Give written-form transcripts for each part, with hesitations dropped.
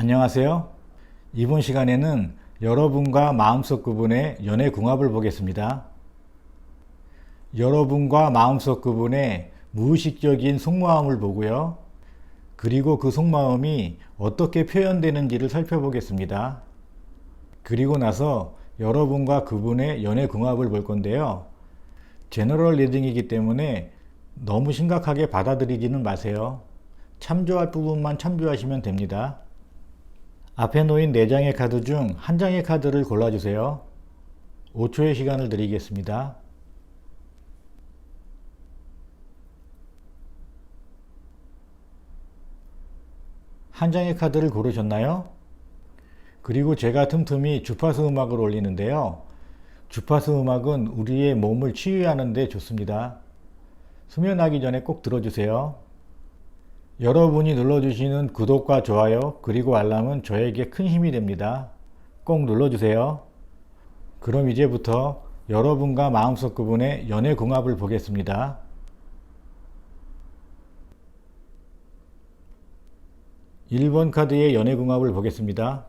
안녕하세요. 이번 시간에는 여러분과 마음속 그분의 연애궁합을 보겠습니다. 여러분과 마음속 그분의 무의식적인 속마음을 보고요. 그리고 그 속마음이 어떻게 표현되는지를 살펴보겠습니다. 그리고 나서 여러분과 그분의 연애궁합을 볼 건데요. 제너럴 리딩이기 때문에 너무 심각하게 받아들이지는 마세요. 참조할 부분만 참조하시면 됩니다. 앞에 놓인 4장의 카드 중 한 장의 카드를 골라주세요. 5초의 시간을 드리겠습니다. 한 장의 카드를 고르셨나요? 그리고 제가 틈틈이 주파수 음악을 올리는데요. 주파수 음악은 우리의 몸을 치유하는 데 좋습니다. 수면하기 전에 꼭 들어주세요. 여러분이 눌러주시는 구독과 좋아요 그리고 알람은 저에게 큰 힘이 됩니다. 꼭 눌러주세요. 그럼 이제부터 여러분과 마음속 그분의 연애궁합을 보겠습니다. 1번 카드의 연애궁합을 보겠습니다.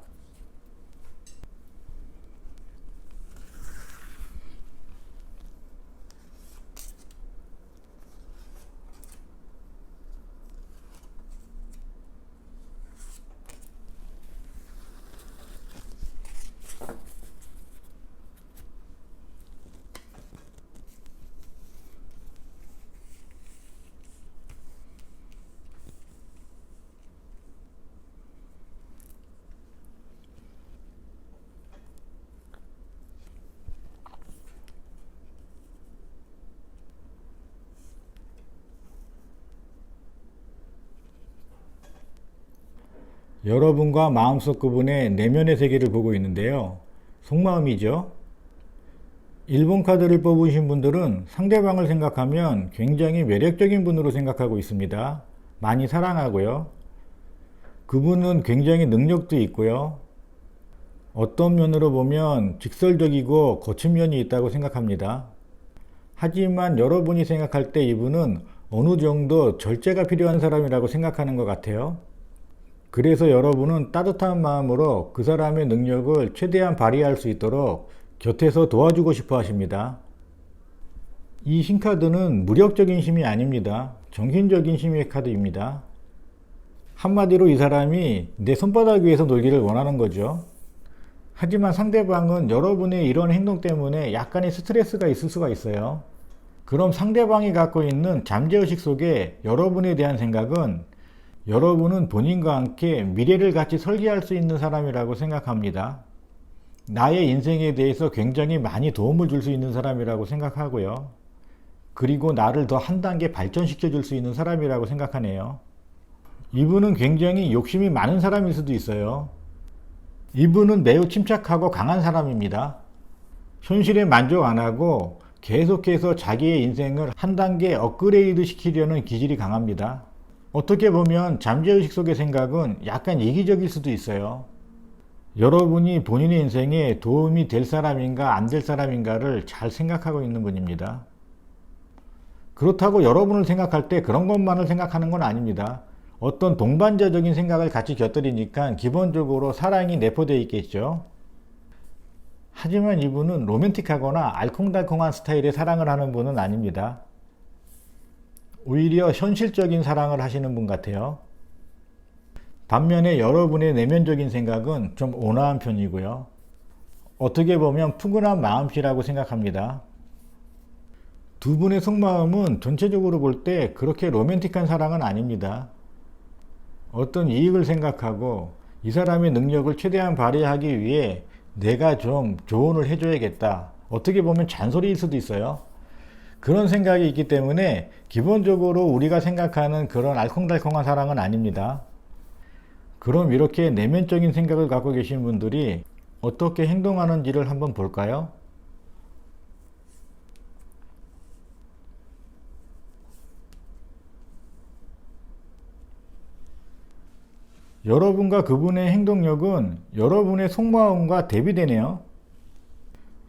여러분과 마음속 그분의 내면의 세계를 보고 있는데요. 속마음이죠. 1번 카드를 뽑으신 분들은 상대방을 생각하면 굉장히 매력적인 분으로 생각하고 있습니다. 많이 사랑하고요. 그분은 굉장히 능력도 있고요. 어떤 면으로 보면 직설적이고 거친 면이 있다고 생각합니다. 하지만 여러분이 생각할 때 이분은 어느 정도 절제가 필요한 사람이라고 생각하는 것 같아요. 그래서 여러분은 따뜻한 마음으로 그 사람의 능력을 최대한 발휘할 수 있도록 곁에서 도와주고 싶어 하십니다. 이 신카드는 무력적인 힘이 아닙니다. 정신적인 힘의 카드입니다. 한마디로 이 사람이 내 손바닥 위에서 놀기를 원하는 거죠. 하지만 상대방은 여러분의 이런 행동 때문에 약간의 스트레스가 있을 수가 있어요. 그럼 상대방이 갖고 있는 잠재의식 속에 여러분에 대한 생각은 여러분은 본인과 함께 미래를 같이 설계할 수 있는 사람이라고 생각합니다. 나의 인생에 대해서 굉장히 많이 도움을 줄 수 있는 사람이라고 생각하고요. 그리고 나를 더 한 단계 발전시켜 줄 수 있는 사람이라고 생각하네요. 이분은 굉장히 욕심이 많은 사람일 수도 있어요. 이분은 매우 침착하고 강한 사람입니다. 현실에 만족 안 하고 계속해서 자기의 인생을 한 단계 업그레이드 시키려는 기질이 강합니다. 어떻게 보면 잠재의식 속의 생각은 약간 이기적일 수도 있어요. 여러분이 본인의 인생에 도움이 될 사람인가 안 될 사람인가를 잘 생각하고 있는 분입니다. 그렇다고 여러분을 생각할 때 그런 것만을 생각하는 건 아닙니다. 어떤 동반자적인 생각을 같이 곁들이니까 기본적으로 사랑이 내포되어 있겠죠. 하지만 이분은 로맨틱하거나 알콩달콩한 스타일의 사랑을 하는 분은 아닙니다. 오히려 현실적인 사랑을 하시는 분 같아요. 반면에 여러분의 내면적인 생각은 좀 온화한 편이고요. 어떻게 보면 푸근한 마음씨라고 생각합니다. 두 분의 속마음은 전체적으로 볼 때 그렇게 로맨틱한 사랑은 아닙니다. 어떤 이익을 생각하고 이 사람의 능력을 최대한 발휘하기 위해 내가 좀 조언을 해줘야겠다. 어떻게 보면 잔소리일 수도 있어요. 그런 생각이 있기 때문에 기본적으로 우리가 생각하는 그런 알콩달콩한 사랑은 아닙니다. 그럼 이렇게 내면적인 생각을 갖고 계신 분들이 어떻게 행동하는지를 한번 볼까요? 여러분과 그분의 행동력은 여러분의 속마음과 대비되네요.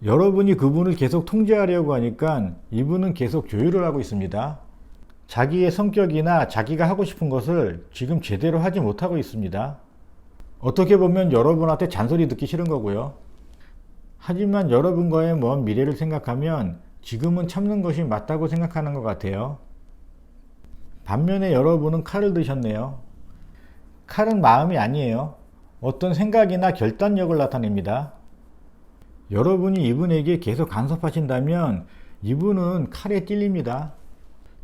여러분이 그분을 계속 통제하려고 하니까 이분은 계속 조율을 하고 있습니다. 자기의 성격이나 자기가 하고 싶은 것을 지금 제대로 하지 못하고 있습니다. 어떻게 보면 여러분한테 잔소리 듣기 싫은 거고요. 하지만 여러분과의 먼 미래를 생각하면 지금은 참는 것이 맞다고 생각하는 것 같아요. 반면에 여러분은 칼을 드셨네요. 칼은 마음이 아니에요. 어떤 생각이나 결단력을 나타냅니다. 여러분이 이분에게 계속 간섭하신다면 이분은 칼에 찔립니다.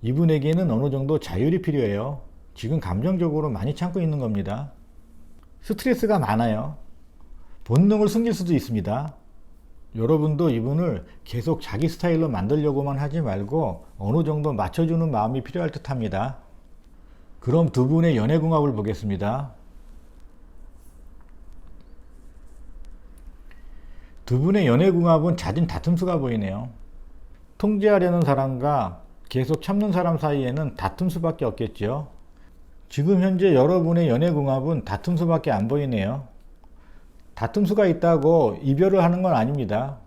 이분에게는 어느 정도 자율이 필요해요. 지금 감정적으로 많이 참고 있는 겁니다. 스트레스가 많아요. 본능을 숨길 수도 있습니다. 여러분도 이분을 계속 자기 스타일로 만들려고만 하지 말고 어느 정도 맞춰주는 마음이 필요할 듯 합니다. 그럼 두 분의 연애궁합을 보겠습니다. 두 분의 연애궁합은 잦은 다툼수가 보이네요. 통제하려는 사람과 계속 참는 사람 사이에는 다툼수밖에 없겠죠. 지금 현재 여러분의 연애궁합은 다툼수밖에 안 보이네요. 다툼수가 있다고 이별을 하는 건 아닙니다.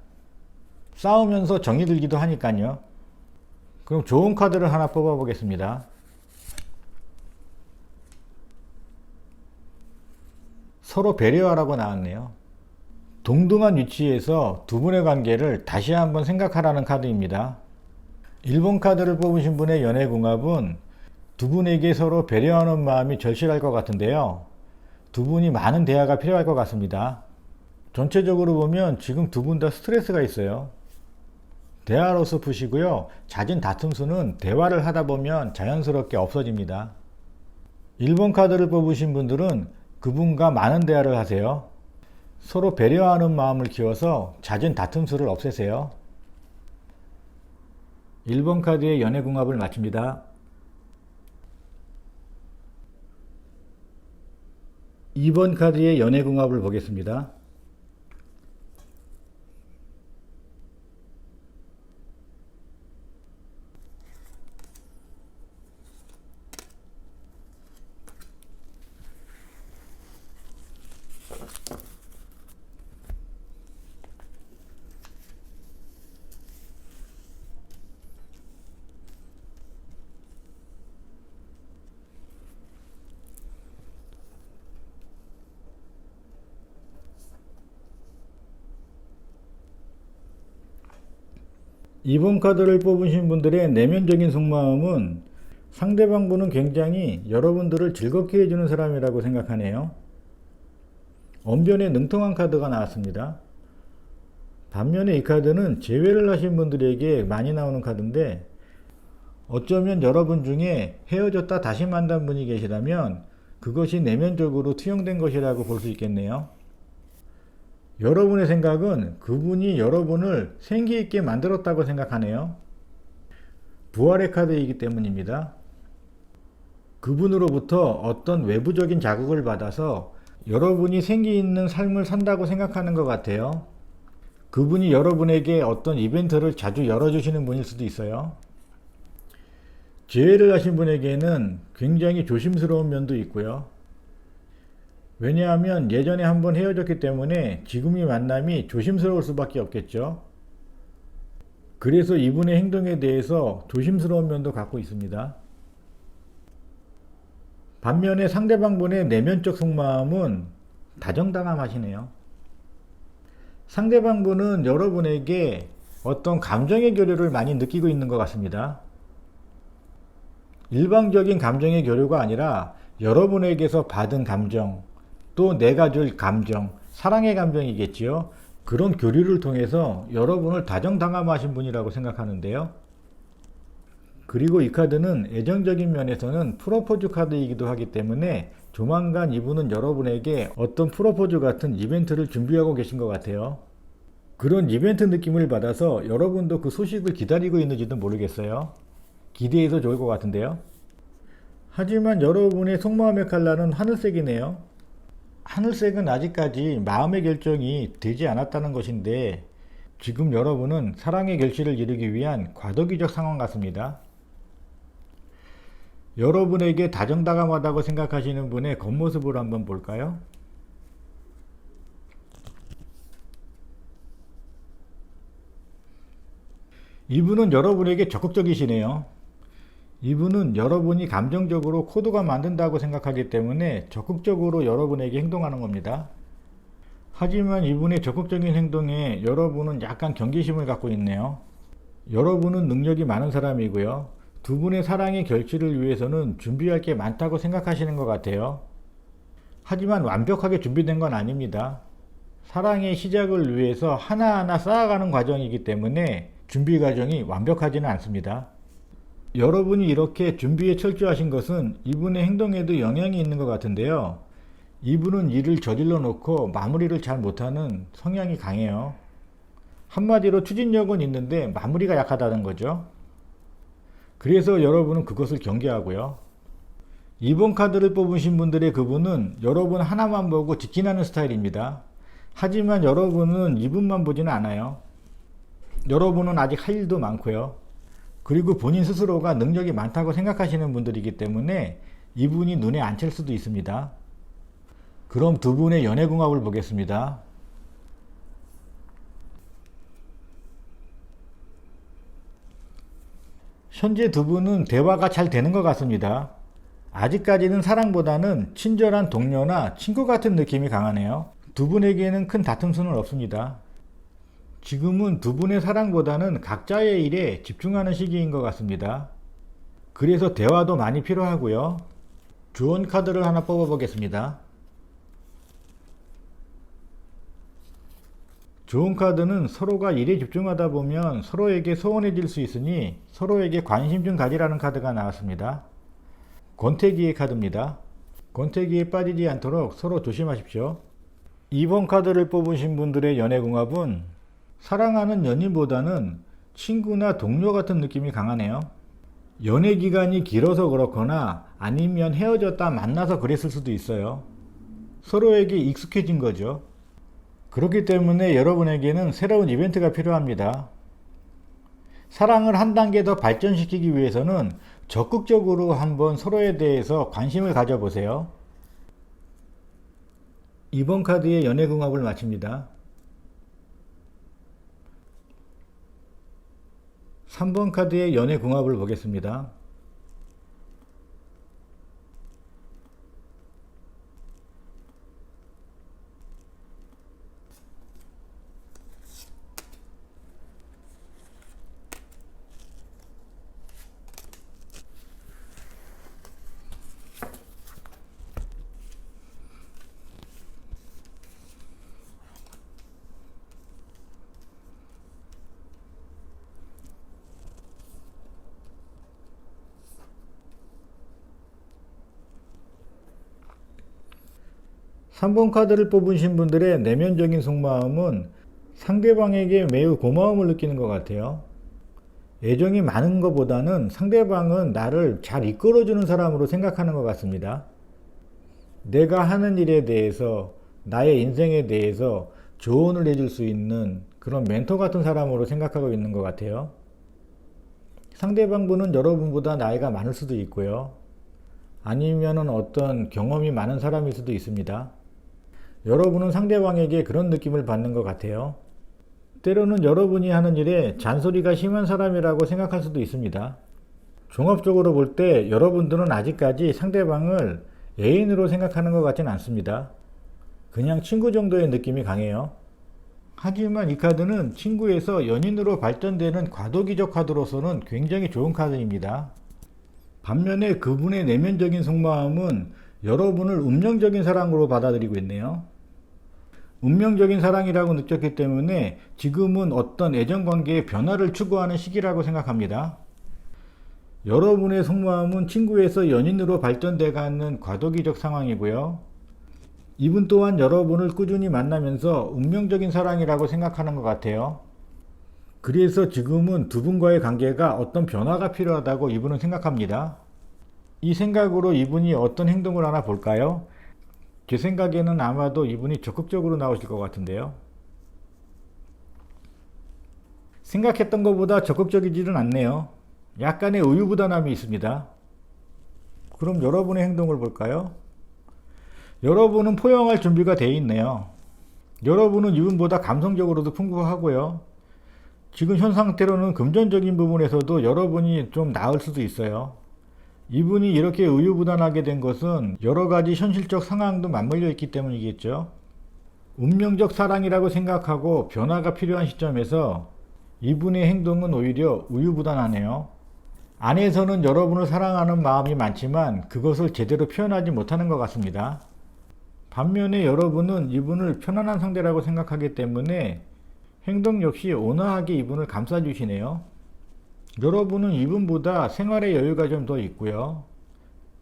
싸우면서 정이 들기도 하니까요. 그럼 좋은 카드를 하나 뽑아 보겠습니다. 서로 배려하라고 나왔네요. 동등한 위치에서 두 분의 관계를 다시 한번 생각하라는 카드입니다. 1번 카드를 뽑으신 분의 연애궁합은 두 분에게 서로 배려하는 마음이 절실할 것 같은데요. 두 분이 많은 대화가 필요할 것 같습니다. 전체적으로 보면 지금 두 분 다 스트레스가 있어요. 대화로서 푸시고요. 잦은 다툼수는 대화를 하다 보면 자연스럽게 없어집니다. 1번 카드를 뽑으신 분들은 그분과 많은 대화를 하세요. 서로 배려하는 마음을 키워서 잦은 다툼수를 없애세요. 1번 카드의 연애궁합을 마칩니다. 2번 카드의 연애궁합을 보겠습니다. 이번 카드를 뽑으신 분들의 내면적인 속마음은 상대방 분은 굉장히 여러분들을 즐겁게 해주는 사람이라고 생각하네요. 언변에 능통한 카드가 나왔습니다. 반면에 이 카드는 재회를 하신 분들에게 많이 나오는 카드인데 어쩌면 여러분 중에 헤어졌다 다시 만난 분이 계시다면 그것이 내면적으로 투영된 것이라고 볼 수 있겠네요. 여러분의 생각은 그분이 여러분을 생기 있게 만들었다고 생각하네요. 부활의 카드이기 때문입니다. 그분으로부터 어떤 외부적인 자극을 받아서 여러분이 생기 있는 삶을 산다고 생각하는 것 같아요. 그분이 여러분에게 어떤 이벤트를 자주 열어주시는 분일 수도 있어요. 재회를 하신 분에게는 굉장히 조심스러운 면도 있고요. 왜냐하면 예전에 한번 헤어졌기 때문에 지금의 만남이 조심스러울 수밖에 없겠죠. 그래서 이분의 행동에 대해서 조심스러운 면도 갖고 있습니다. 반면에 상대방 분의 내면적 속마음은 다정다감하시네요. 상대방 분은 여러분에게 어떤 감정의 교류를 많이 느끼고 있는 것 같습니다. 일방적인 감정의 교류가 아니라 여러분에게서 받은 감정, 또 내가 줄 감정, 사랑의 감정이겠지요. 그런 교류를 통해서 여러분을 다정다감하신 분이라고 생각하는데요. 그리고 이 카드는 애정적인 면에서는 프로포즈 카드이기도 하기 때문에 조만간 이분은 여러분에게 어떤 프로포즈 같은 이벤트를 준비하고 계신 것 같아요. 그런 이벤트 느낌을 받아서 여러분도 그 소식을 기다리고 있는지도 모르겠어요. 기대해서 좋을 것 같은데요. 하지만 여러분의 속마음의 컬러는 하늘색이네요. 하늘색은 아직까지 마음의 결정이 되지 않았다는 것인데 지금 여러분은 사랑의 결실을 이루기 위한 과도기적 상황 같습니다. 여러분에게 다정다감하다고 생각하시는 분의 겉모습을 한번 볼까요? 이분은 여러분에게 적극적이시네요. 이분은 여러분이 감정적으로 코드가 만든다고 생각하기 때문에 적극적으로 여러분에게 행동하는 겁니다. 하지만 이분의 적극적인 행동에 여러분은 약간 경계심을 갖고 있네요. 여러분은 능력이 많은 사람이고요. 두 분의 사랑의 결실을 위해서는 준비할 게 많다고 생각하시는 것 같아요. 하지만 완벽하게 준비된 건 아닙니다. 사랑의 시작을 위해서 하나하나 쌓아가는 과정이기 때문에 준비 과정이 완벽하지는 않습니다. 여러분이 이렇게 준비에 철저하신 것은 이분의 행동에도 영향이 있는 것 같은데요. 이분은 일을 저질러 놓고 마무리를 잘 못하는 성향이 강해요. 한마디로 추진력은 있는데 마무리가 약하다는 거죠. 그래서 여러분은 그것을 경계하고요. 2번 카드를 뽑으신 분들의 그분은 여러분 하나만 보고 직진하는 스타일입니다. 하지만 여러분은 이분만 보지는 않아요. 여러분은 아직 할 일도 많고요. 그리고 본인 스스로가 능력이 많다고 생각하시는 분들이기 때문에 이분이 눈에 안 띌 수도 있습니다. 그럼 두 분의 연애궁합을 보겠습니다. 현재 두 분은 대화가 잘 되는 것 같습니다. 아직까지는 사랑보다는 친절한 동료나 친구 같은 느낌이 강하네요. 두 분에게는 큰 다툼수는 없습니다. 지금은 두 분의 사랑보다는 각자의 일에 집중하는 시기인 것 같습니다. 그래서 대화도 많이 필요하고요. 조언 카드를 하나 뽑아 보겠습니다. 좋은 카드는 서로가 일에 집중하다 보면 서로에게 소원해질 수 있으니 서로에게 관심 좀 가지라는 카드가 나왔습니다. 권태기의 카드입니다. 권태기에 빠지지 않도록 서로 조심하십시오. 2번 카드를 뽑으신 분들의 연애궁합은 사랑하는 연인보다는 친구나 동료 같은 느낌이 강하네요. 연애 기간이 길어서 그렇거나 아니면 헤어졌다 만나서 그랬을 수도 있어요. 서로에게 익숙해진 거죠. 그렇기 때문에 여러분에게는 새로운 이벤트가 필요합니다. 사랑을 한 단계 더 발전시키기 위해서는 적극적으로 한번 서로에 대해서 관심을 가져보세요. 2번 카드의 연애궁합을 마칩니다. 3번 카드의 연애궁합을 보겠습니다. 3번 카드를 뽑으신 분들의 내면적인 속마음은 상대방에게 매우 고마움을 느끼는 것 같아요. 애정이 많은 것보다는 상대방은 나를 잘 이끌어주는 사람으로 생각하는 것 같습니다. 내가 하는 일에 대해서, 나의 인생에 대해서 조언을 해줄 수 있는 그런 멘토 같은 사람으로 생각하고 있는 것 같아요. 상대방분은 여러분보다 나이가 많을 수도 있고요. 아니면은 어떤 경험이 많은 사람일 수도 있습니다. 여러분은 상대방에게 그런 느낌을 받는 것 같아요. 때로는 여러분이 하는 일에 잔소리가 심한 사람이라고 생각할 수도 있습니다. 종합적으로 볼 때 여러분들은 아직까지 상대방을 애인으로 생각하는 것 같진 않습니다. 그냥 친구 정도의 느낌이 강해요. 하지만 이 카드는 친구에서 연인으로 발전되는 과도기적 카드로서는 굉장히 좋은 카드입니다. 반면에 그분의 내면적인 속마음은 여러분을 운명적인 사랑으로 받아들이고 있네요. 운명적인 사랑이라고 느꼈기 때문에 지금은 어떤 애정관계의 변화를 추구하는 시기라고 생각합니다. 여러분의 속마음은 친구에서 연인으로 발전돼가는 과도기적 상황이고요. 이분 또한 여러분을 꾸준히 만나면서 운명적인 사랑이라고 생각하는 것 같아요. 그래서 지금은 두 분과의 관계가 어떤 변화가 필요하다고 이분은 생각합니다. 이 생각으로 이분이 어떤 행동을 하나 볼까요? 제 생각에는 아마도 이분이 적극적으로 나오실 것 같은데요. 생각했던 것보다 적극적이지는 않네요. 약간의 우유부단함이 있습니다. 그럼 여러분의 행동을 볼까요? 여러분은 포용할 준비가 되어 있네요. 여러분은 이분보다 감성적으로도 풍부하고요. 지금 현 상태로는 금전적인 부분에서도 여러분이 좀 나을 수도 있어요. 이분이 이렇게 우유부단하게 된 것은 여러 가지 현실적 상황도 맞물려 있기 때문이겠죠. 운명적 사랑이라고 생각하고 변화가 필요한 시점에서 이분의 행동은 오히려 우유부단하네요. 안에서는 여러분을 사랑하는 마음이 많지만 그것을 제대로 표현하지 못하는 것 같습니다. 반면에 여러분은 이분을 편안한 상대라고 생각하기 때문에 행동 역시 온화하게 이분을 감싸주시네요. 여러분은 이분보다 생활의 여유가 좀 더 있고요.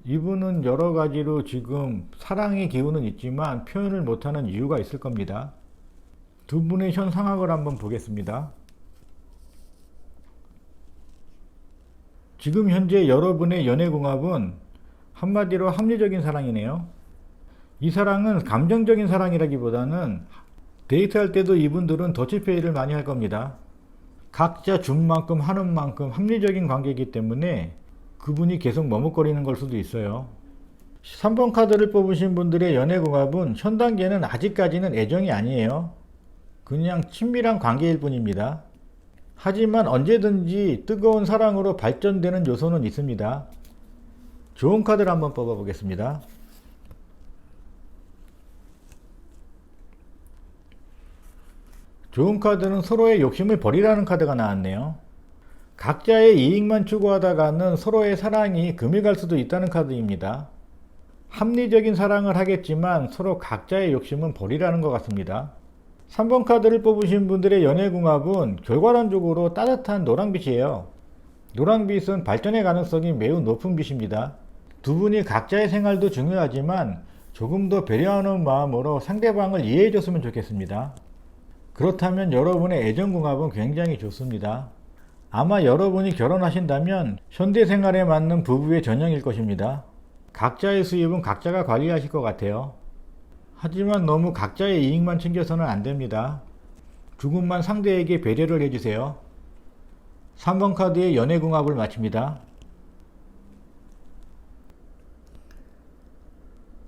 이분은 여러 가지로 지금 사랑의 기운은 있지만 표현을 못하는 이유가 있을 겁니다. 두 분의 현 상황을 한번 보겠습니다. 지금 현재 여러분의 연애궁합은 한마디로 합리적인 사랑이네요. 이 사랑은 감정적인 사랑이라기보다는 데이트할 때도 이분들은 더치페이를 많이 할 겁니다. 각자 준 만큼 하는 만큼 합리적인 관계이기 때문에 그분이 계속 머뭇거리는 걸 수도 있어요. 3번 카드를 뽑으신 분들의 연애궁합은 현 단계는 아직까지는 애정이 아니에요. 그냥 친밀한 관계일 뿐입니다. 하지만 언제든지 뜨거운 사랑으로 발전되는 요소는 있습니다. 좋은 카드를 한번 뽑아 보겠습니다. 좋은 카드는 서로의 욕심을 버리라는 카드가 나왔네요. 각자의 이익만 추구하다가는 서로의 사랑이 금이 갈 수도 있다는 카드입니다. 합리적인 사랑을 하겠지만 서로 각자의 욕심은 버리라는 것 같습니다. 3번 카드를 뽑으신 분들의 연애궁합은 결과론적으로 따뜻한 노랑빛이에요. 노랑빛은 발전의 가능성이 매우 높은 빛입니다. 두 분이 각자의 생활도 중요하지만 조금 더 배려하는 마음으로 상대방을 이해해 줬으면 좋겠습니다. 그렇다면 여러분의 애정궁합은 굉장히 좋습니다. 아마 여러분이 결혼하신다면 현대생활에 맞는 부부의 전형일 것입니다. 각자의 수입은 각자가 관리하실 것 같아요. 하지만 너무 각자의 이익만 챙겨서는 안 됩니다. 조금만 상대에게 배려를 해주세요. 3번 카드의 연애궁합을 마칩니다.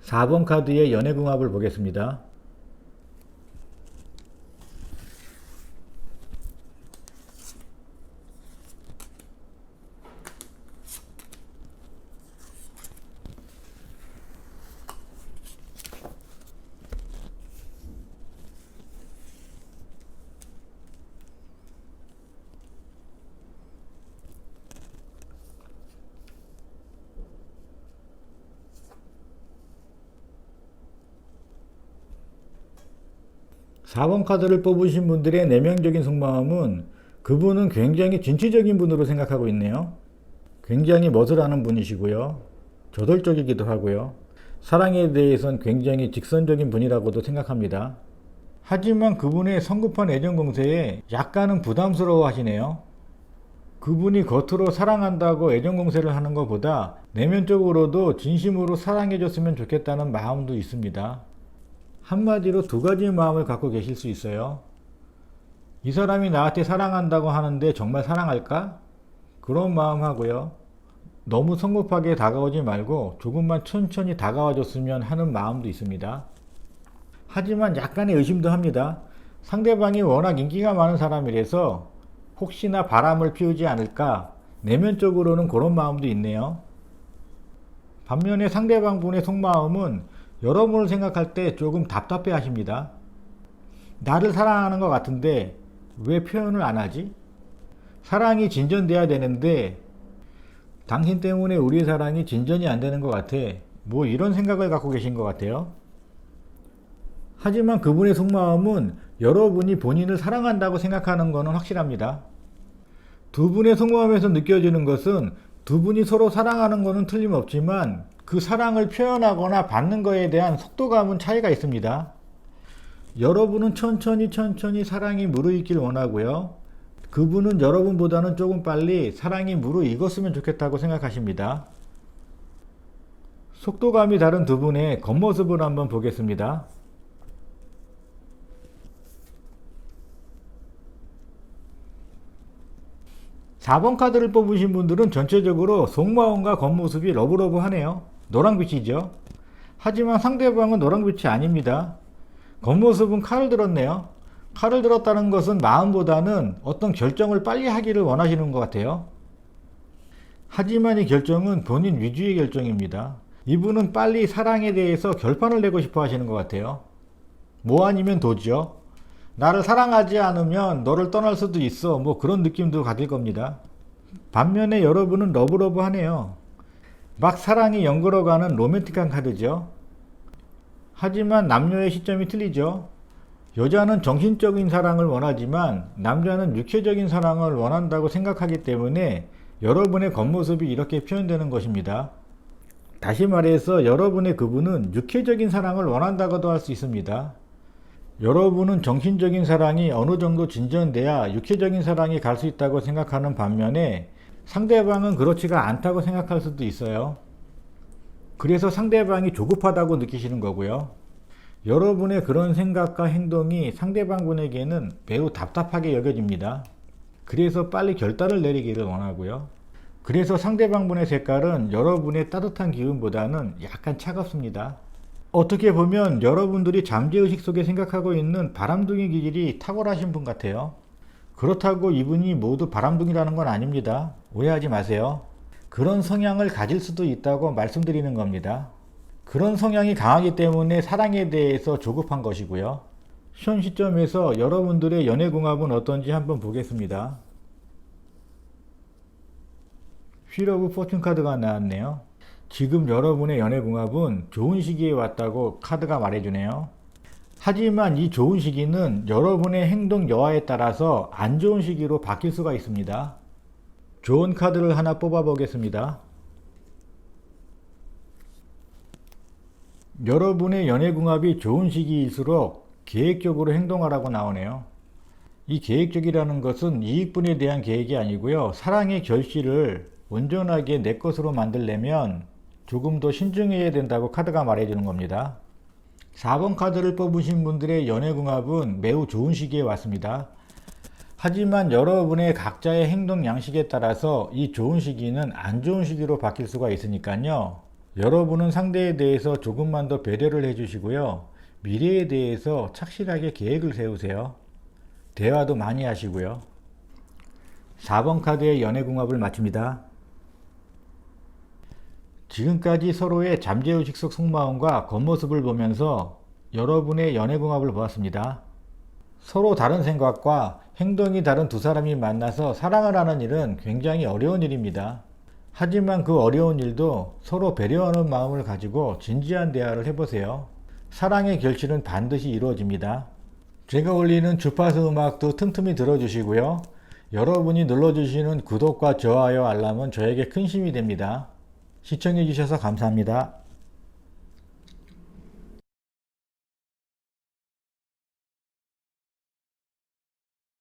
4번 카드의 연애궁합을 보겠습니다. 4번 카드를 뽑으신 분들의 내면적인 속마음은 그분은 굉장히 진취적인 분으로 생각하고 있네요. 굉장히 멋을 아는 분이시고요. 저돌적이기도 하고요. 사랑에 대해선 굉장히 직선적인 분이라고도 생각합니다. 하지만 그분의 성급한 애정 공세에 약간은 부담스러워 하시네요. 그분이 겉으로 사랑한다고 애정 공세를 하는 것보다 내면적으로도 진심으로 사랑해줬으면 좋겠다는 마음도 있습니다. 한마디로 두 가지의 마음을 갖고 계실 수 있어요. 이 사람이 나한테 사랑한다고 하는데 정말 사랑할까? 그런 마음 하고요. 너무 성급하게 다가오지 말고 조금만 천천히 다가와 줬으면 하는 마음도 있습니다. 하지만 약간의 의심도 합니다. 상대방이 워낙 인기가 많은 사람이라서 혹시나 바람을 피우지 않을까? 내면적으로는 그런 마음도 있네요. 반면에 상대방 분의 속마음은 여러분을 생각할 때 조금 답답해 하십니다. 나를 사랑하는 것 같은데 왜 표현을 안 하지? 사랑이 진전돼야 되는데 당신 때문에 우리의 사랑이 진전이 안 되는 것 같아. 뭐 이런 생각을 갖고 계신 것 같아요. 하지만 그분의 속마음은 여러분이 본인을 사랑한다고 생각하는 것은 확실합니다. 두 분의 속마음에서 느껴지는 것은 두 분이 서로 사랑하는 것은 틀림없지만 그 사랑을 표현하거나 받는 것에 대한 속도감은 차이가 있습니다. 여러분은 천천히 사랑이 무르익길 원하고요. 그분은 여러분보다는 조금 빨리 사랑이 무르익었으면 좋겠다고 생각하십니다. 속도감이 다른 두 분의 겉모습을 한번 보겠습니다. (4번) 카드를 뽑으신 분들은 전체적으로 속마음과 겉모습이 러브러브하네요. 노랑빛이죠. 하지만 상대방은 노랑빛이 아닙니다. 겉모습은 칼을 들었네요. 칼을 들었다는 것은 마음보다는 어떤 결정을 빨리 하기를 원하시는 것 같아요. 하지만 이 결정은 본인 위주의 결정입니다. 이분은 빨리 사랑에 대해서 결판을 내고 싶어 하시는 것 같아요. 뭐 아니면 도죠. 나를 사랑하지 않으면 너를 떠날 수도 있어. 뭐 그런 느낌도 가질 겁니다. 반면에 여러분은 러브러브하네요. 막 사랑이 연걸어가는 로맨틱한 카드죠. 하지만 남녀의 시점이 틀리죠. 여자는 정신적인 사랑을 원하지만 남자는 육체적인 사랑을 원한다고 생각하기 때문에 여러분의 겉모습이 이렇게 표현되는 것입니다. 다시 말해서 여러분의 그분은 육체적인 사랑을 원한다고도 할 수 있습니다. 여러분은 정신적인 사랑이 어느 정도 진전돼야 육체적인 사랑이 갈 수 있다고 생각하는 반면에 상대방은 그렇지가 않다고 생각할 수도 있어요. 그래서 상대방이 조급하다고 느끼시는 거고요. 여러분의 그런 생각과 행동이 상대방분에게는 매우 답답하게 여겨집니다. 그래서 빨리 결단을 내리기를 원하고요. 그래서 상대방분의 색깔은 여러분의 따뜻한 기운보다는 약간 차갑습니다. 어떻게 보면 여러분들이 잠재의식 속에 생각하고 있는 바람둥이 기질이 탁월하신 분 같아요. 그렇다고 이분이 모두 바람둥이라는 건 아닙니다. 오해하지 마세요. 그런 성향을 가질 수도 있다고 말씀드리는 겁니다. 그런 성향이 강하기 때문에 사랑에 대해서 조급한 것이고요. 현 시점에서 여러분들의 연애궁합은 어떤지 한번 보겠습니다. 휠 오브 포춘 카드가 나왔네요. 지금 여러분의 연애궁합은 좋은 시기에 왔다고 카드가 말해주네요. 하지만 이 좋은 시기는 여러분의 행동 여하에 따라서 안 좋은 시기로 바뀔 수가 있습니다. 좋은 카드를 하나 뽑아 보겠습니다. 여러분의 연애궁합이 좋은 시기일수록 계획적으로 행동하라고 나오네요. 이 계획적이라는 것은 이익분에 대한 계획이 아니고요. 사랑의 결실을 온전하게 내 것으로 만들려면 조금 더 신중해야 된다고 카드가 말해주는 겁니다. 4번 카드를 뽑으신 분들의 연애궁합은 매우 좋은 시기에 왔습니다. 하지만 여러분의 각자의 행동 양식에 따라서 이 좋은 시기는 안 좋은 시기로 바뀔 수가 있으니까요. 여러분은 상대에 대해서 조금만 더 배려를 해주시고요. 미래에 대해서 착실하게 계획을 세우세요. 대화도 많이 하시고요. 4번 카드의 연애궁합을 마칩니다. 지금까지 서로의 잠재의식 속 속마음과 겉모습을 보면서 여러분의 연애궁합을 보았습니다. 서로 다른 생각과 행동이 다른 두 사람이 만나서 사랑을 하는 일은 굉장히 어려운 일입니다. 하지만 그 어려운 일도 서로 배려하는 마음을 가지고 진지한 대화를 해보세요. 사랑의 결실은 반드시 이루어집니다. 제가 올리는 주파수 음악도 틈틈이 들어주시고요. 여러분이 눌러주시는 구독과 좋아요, 알람은 저에게 큰 힘이 됩니다. 시청해주셔서 감사합니다.